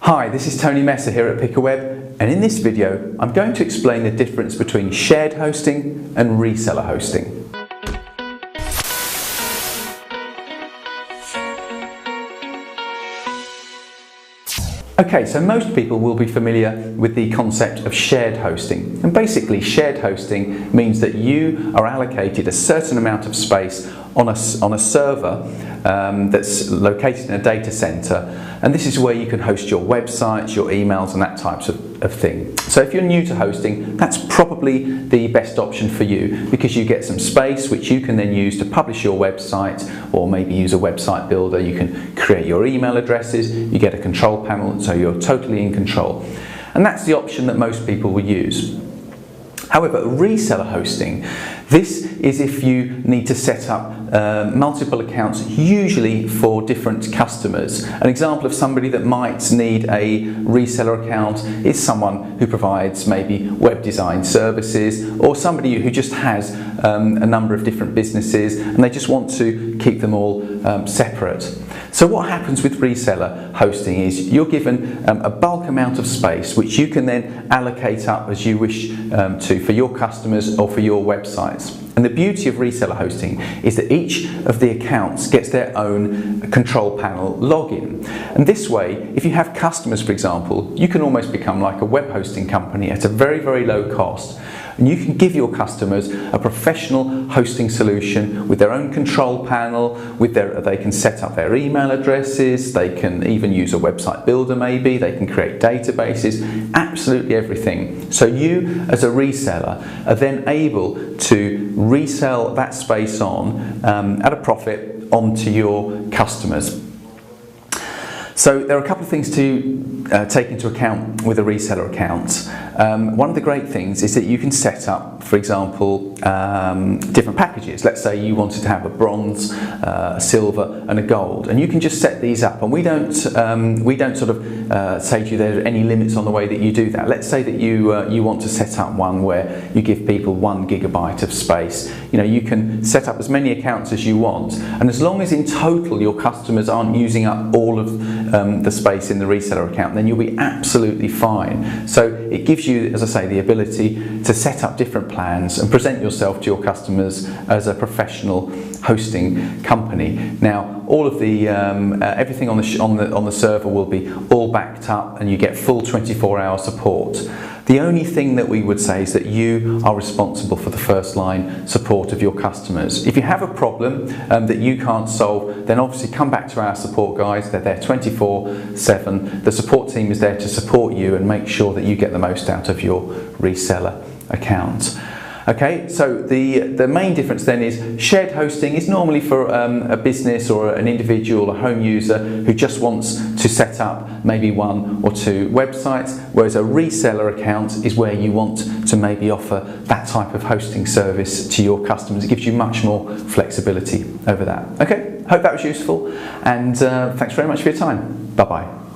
Hi, this is Tony Messer here at PickerWeb, and in this video I'm going to explain the difference between shared hosting and reseller hosting. Okay, so most people will be familiar with the concept of shared hosting. And basically shared hosting means that you are allocated a certain amount of space on a server that's located in a data center, and this is where you can host your websites, your emails and that types of thing. So if you're new to hosting, that's probably the best option for you, because you get some space which you can then use to publish your website, or maybe use a website builder. You can create your email addresses, you get a control panel, so you're totally in control. And that's the option that most people will use. However, reseller hosting, this is if you need to set up multiple accounts, usually for different customers. An example of somebody that might need a reseller account is someone who provides maybe web design services, or somebody who just has a number of different businesses and they just want to keep them all separate. So what happens with reseller hosting is you're given a bulk amount of space which you can then allocate up as you wish to for your customers or for your websites. And the beauty of reseller hosting is that each of the accounts gets their own control panel login. And this way, if you have customers, for example, you can almost become like a web hosting company at a very, very low cost. And you can give your customers a professional hosting solution with their own control panel, they can set up their email addresses, they can even use a website builder maybe, they can create databases, absolutely everything. So you as a reseller are then able to resell that space on at a profit onto your customers. So there are a couple of things to take into account with a reseller account. One of the great things is that you can set up, for example, different packages. Let's say you wanted to have a bronze, a silver and a gold, and you can just set these up, and we don't sort of say to you there are any limits on the way that you do that. Let's say that you want to set up one where you give people 1 gigabyte of space. You know, you can set up as many accounts as you want, and as long as in total your customers aren't using up all of the space in the reseller account, then you'll be absolutely fine. So it gives you, as I say, the ability to set up different plans and present yourself to your customers as a professional hosting company. Now, all of the everything on the server will be all backed up, and you get full 24-hour support. The only thing that we would say is that you are responsible for the first line support of your customers. If you have a problem that you can't solve, then obviously come back to our support guys. They're there 24/7. The support team is there to support you and make sure that you get the most out of your reseller account. Okay, so the main difference then is shared hosting is normally for a business or an individual, a home user who just wants to set up maybe 1 or 2 websites, whereas a reseller account is where you want to maybe offer that type of hosting service to your customers. It gives you much more flexibility over that. Okay, hope that was useful, and thanks very much for your time. Bye-bye.